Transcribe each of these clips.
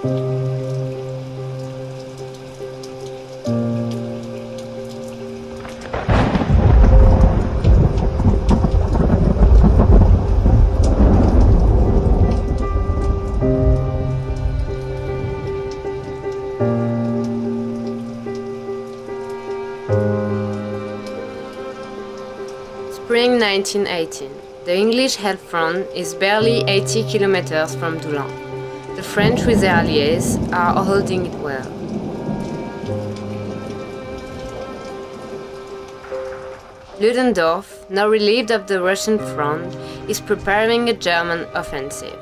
Spring 1918. The English held front is barely 80 kilometers from Doullens. The French with their allies are holding it well. Ludendorff, now relieved of the Russian front, is preparing a German offensive.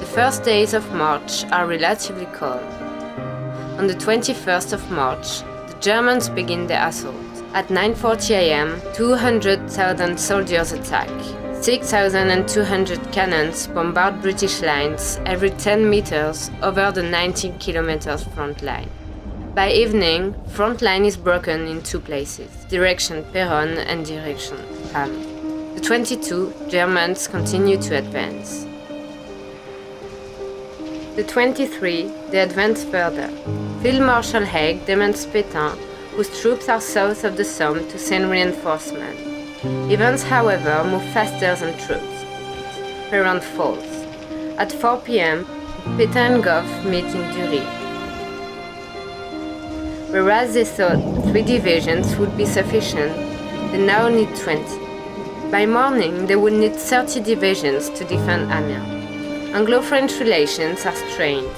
The first days of March are relatively calm. On the 21st of March, the Germans begin their assault. At 9:40 am, 200,000 soldiers attack. 6,200 cannons bombard British lines every 10 meters over the 19 kilometers front line. By evening, front line is broken in two places, direction Peronne and direction Ham. The 22 Germans continue to advance. The 23, they advance further. Field Marshal Haig demands Pétain, whose troops are south of the Somme, to send reinforcements. Events, however, move faster than troops. Peronne falls. At 4 p.m., Pétain and Gough meet in Dury. Whereas they thought 3 divisions would be sufficient, they now need 20. By morning, they would need 30 divisions to defend Amiens. Anglo-French relations are strained.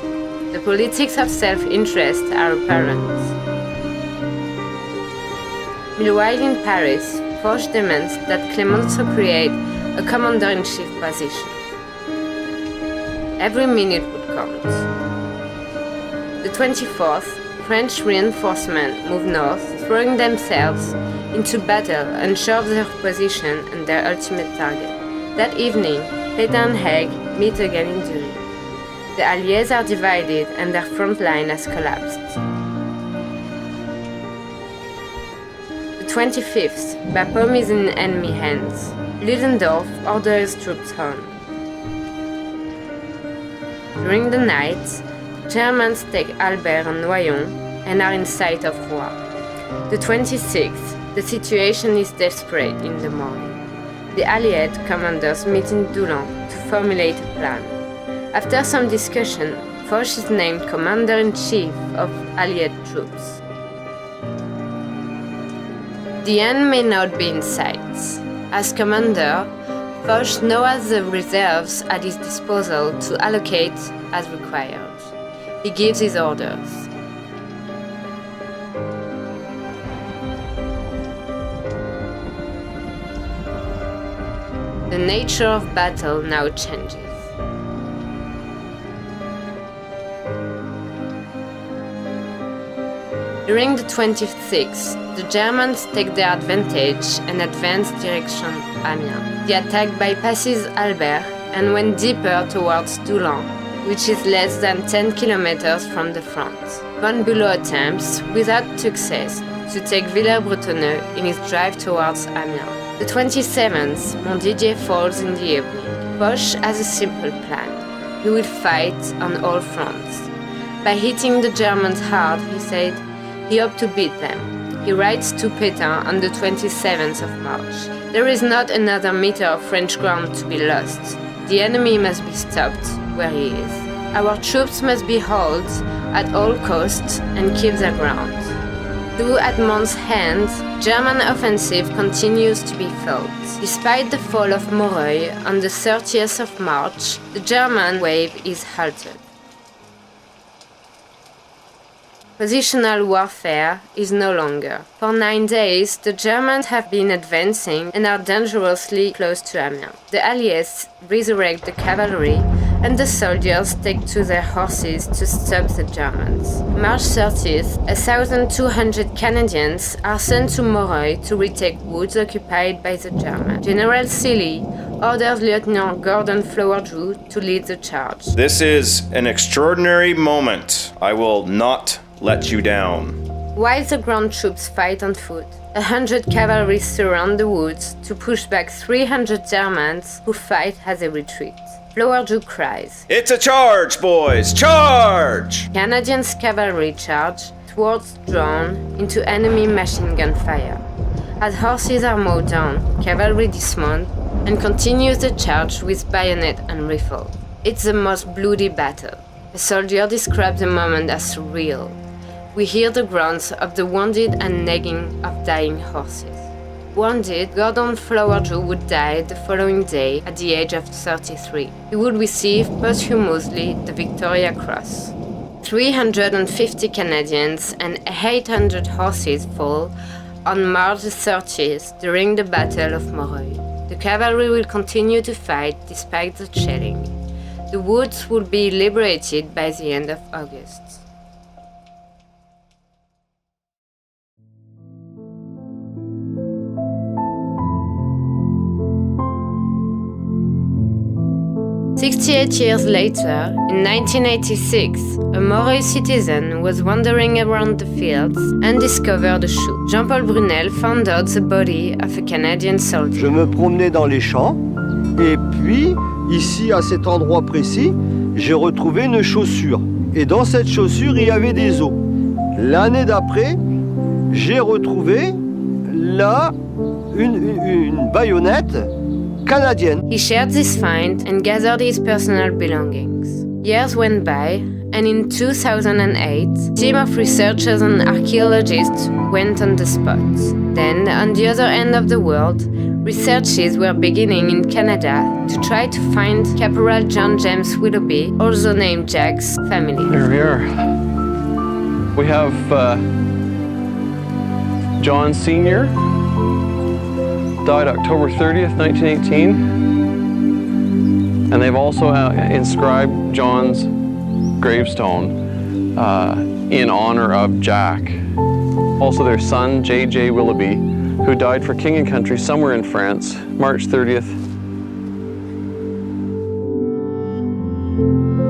The politics of self-interest are apparent. Meanwhile in Paris, Foch demands that Clemenceau create a commander-in-chief position. Every minute would count. The 24th, French reinforcements move north, throwing themselves into battle, unsure of their position and their ultimate target. That evening, Pétain and Haig meet again in Dury. The Allies are divided and their front line has collapsed. The 25th, Bapaume is in enemy hands. Ludendorff orders his troops home. During the night, Germans take Albert and Noyon and are in sight of Rouen. The 26th, the situation is desperate in the morning. The Allied commanders meet in Doullens to formulate a plan. After some discussion, Foch is named Commander-in-Chief of Allied troops. The end may not be in sight. As commander, Foch now has the reserves at his disposal to allocate as required. He gives his orders. The nature of battle now changes. During the 26th, the Germans take their advantage and advance direction Amiens. The attack bypasses Albert and went deeper towards Doullens, which is less than 10 kilometers from the front. Von Bülow attempts, without success, to take Villers-Bretonneux in his drive towards Amiens. The 27th, Montdidier falls in the evening. Foch has a simple plan. He will fight on all fronts. By hitting the Germans hard, he said, he hoped to beat them. He writes to Pétain on the 27th of March. There is not another meter of French ground to be lost. The enemy must be stopped where he is. Our troops must be held at all costs and keep their ground. Though at Mons' hand, German offensive continues to be felt. Despite the fall of Moreuil on the 30th of March, the German wave is halted. Positional warfare is no longer. For 9 days, the Germans have been advancing and are dangerously close to Amiens. The Allies resurrect the cavalry and the soldiers take to their horses to stop the Germans. March 30th, 1,200 Canadians are sent to Moreuil to retake woods occupied by the Germans. General Silly orders Lieutenant Gordon Flowerdew to lead the charge. This is an extraordinary moment. I will not let you down. While the ground troops fight on foot, 100 cavalry surround the woods to push back 300 Germans who fight as they retreat. Flowerdew cries, "It's a charge, boys! Charge!" Canadians' cavalry charge towards drawn into enemy machine gun fire. As horses are mowed down, cavalry dismount and continues the charge with bayonet and rifle. It's the most bloody battle. A soldier describes the moment as surreal. We hear the groans of the wounded and nagging of dying horses. Wounded, Gordon Flowerdew would die the following day at the age of 33. He would receive posthumously the Victoria Cross. 350 Canadians and 800 horses fall on March 30th during the Battle of Moreuil. The cavalry will continue to fight despite the shelling. The woods will be liberated by the end of August. "68 years later, in 1986, a Moreuil citizen was wandering around the fields and discovered a shoe. Jean-Paul Brunel found out the body of a Canadian soldier. Je me promenais dans les champs et puis, ici, à cet endroit précis, j'ai retrouvé une chaussure. Et dans cette chaussure, il y avait des os. L'année d'après, j'ai retrouvé là une baïonnette canadienne. He shared this find and gathered his personal belongings. Years went by, and in 2008, a team of researchers and archaeologists went on the spot. Then, on the other end of the world, researches were beginning in Canada to try to find Caporal John James Willoughby, also named Jack's family. Here we are. We have John Sr., died October 30th, 1918. And they've also inscribed John's gravestone in honor of Jack. Also their son, J.J. Willoughby, who died for King and Country somewhere in France, March 30th.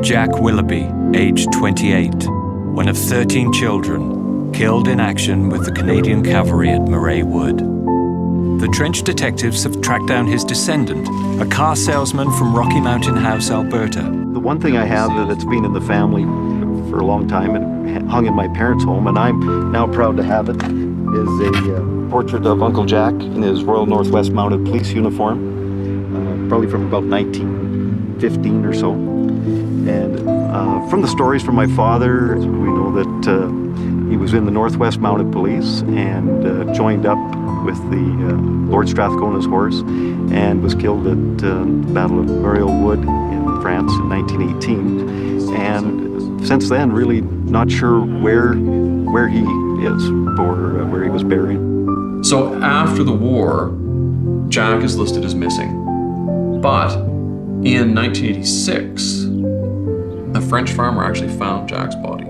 Jack Willoughby, aged 28, one of 13 children, killed in action with the Canadian Cavalry at Moreuil Wood. The trench detectives have tracked down his descendant, a car salesman from Rocky Mountain House, Alberta. The one thing I have that's been in the family for a long time and hung in my parents' home, and I'm now proud to have it, is a portrait of Uncle Jack in his Royal Northwest Mounted Police uniform, probably from about 1915 or so. And from the stories from my father, we know that he was in the Northwest Mounted Police and joined up with the Lord Strathcona's horse and was killed at the Battle of Moreuil Wood in France in 1918. And since then, really not sure where he is or where he was buried. So after the war, Jack is listed as missing. But in 1986, a French farmer actually found Jack's body.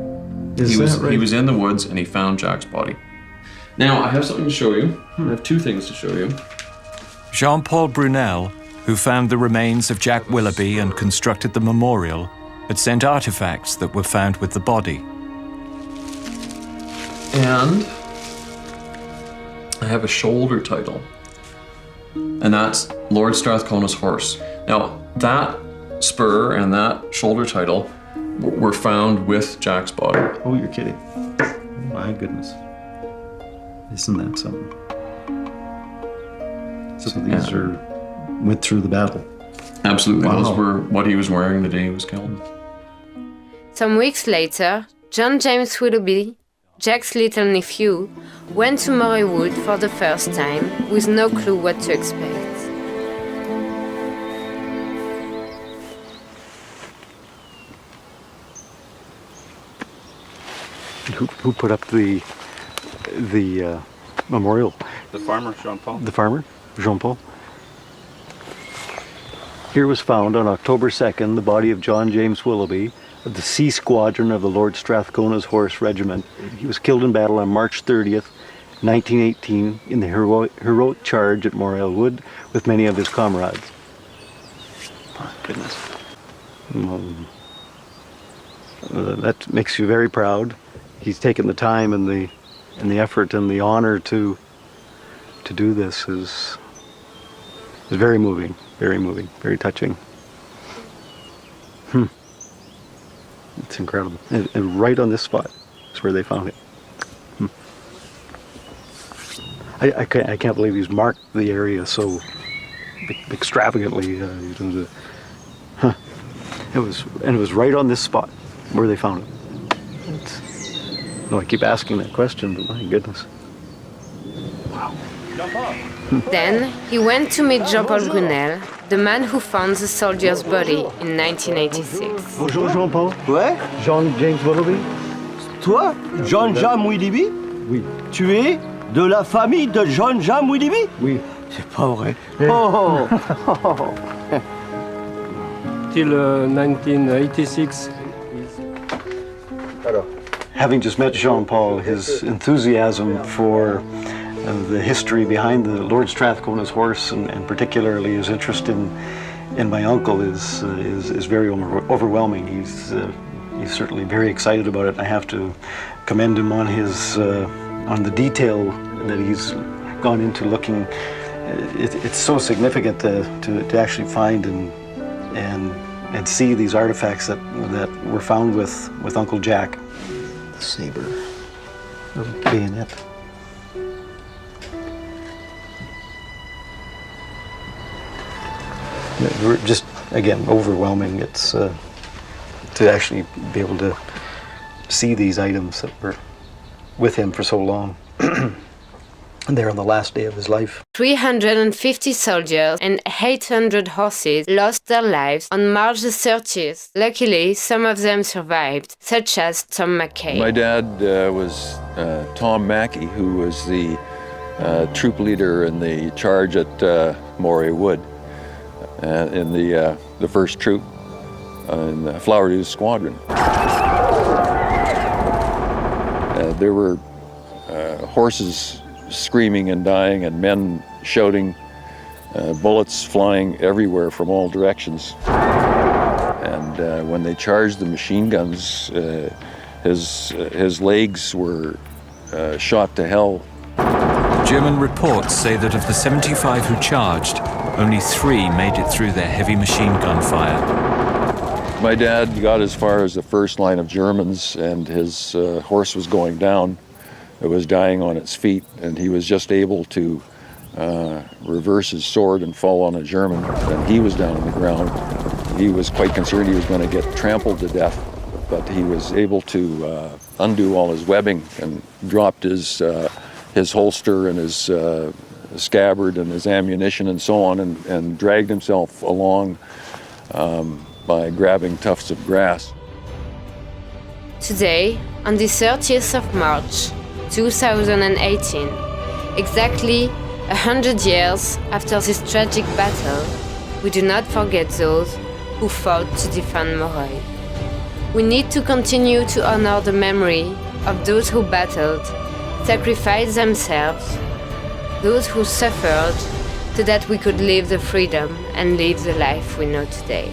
He was in the woods and he found Jack's body. Now, I have something to show you. I have two things to show you. Jean-Paul Brunel, who found the remains of Jack Willoughby and constructed the memorial, had sent artifacts that were found with the body. And I have a shoulder title, and that's Lord Strathcona's horse. Now, that spur and that shoulder title were found with Jack's body. Oh, you're kidding. My goodness. Isn't that something? So these went through the battle. Absolutely. Wow. Those were what he was wearing the day he was killed. Some weeks later, John James Willoughby, Jack's little nephew, went to Moreuil Wood for the first time with no clue what to expect. Who put up the memorial? The farmer, Jean-Paul. The farmer, Jean-Paul. Here was found on October 2nd the body of John James Willoughby of the C Squadron of the Lord Strathcona's Horse Regiment. He was killed in battle on March 30th, 1918 in the heroic charge at Moreuil Wood with many of his comrades. My goodness. That makes you very proud. He's taken the time and the the effort and the honor to do this is very moving, very touching. It's incredible. And right on this spot is where they found it. I can't believe he's marked the area so extravagantly. It was right on this spot where they found it. I keep asking that question, but my goodness. Then he went to meet Jean-Paul Brunel, the man who found the soldier's body in 1986. Bonjour Jean-Paul. Ouais, Jean-James Willoughby. toi, John-Jean Willoughby, Oui. tu es de la famille de John-Jean Willoughby? Oui. C'est pas vrai. Oh, Till 1986. Having just met Jean-Paul, his enthusiasm for the history behind the Lord Strathcona's horse, and particularly his interest in my uncle, is very overwhelming. He's certainly very excited about it. I have to commend him on his on the detail that he's gone into looking. It's so significant to actually find and see these artifacts that were found with Uncle Jack. The saber, the bayonet. We're just, again, overwhelming. It's to actually be able to see these items that were with him for so long. And they're on the last day of his life. 350 soldiers and 800 horses lost their lives on March the 30th. Luckily, some of them survived, such as Tom Mackay. My dad was Tom Mackey, who was the troop leader in the charge at Moreuil Wood, in the first troop in the Flower Squadron. There were horses screaming and dying, and men shouting, bullets flying everywhere from all directions. And when they charged the machine guns, his legs were shot to hell. German reports say that of the 75 who charged, only 3 made it through their heavy machine gun fire. My dad got as far as the first line of Germans, and his horse was going down. It was dying on its feet, and he was just able to reverse his sword and fall on a German, and he was down on the ground. He was quite concerned he was going to get trampled to death, but he was able to undo all his webbing and dropped his holster and his scabbard and his ammunition and so on, and dragged himself along by grabbing tufts of grass. Today, on the 30th of March, 2018, exactly 100 years after this tragic battle, we do not forget those who fought to defend Moreuil. We need to continue to honor the memory of those who battled, sacrificed themselves, those who suffered, so that we could live the freedom and live the life we know today.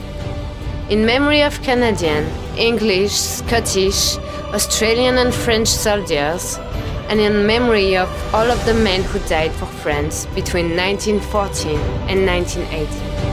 In memory of Canadian, English, Scottish, Australian and French soldiers, and in memory of all of the men who died for France between 1914 and 1918.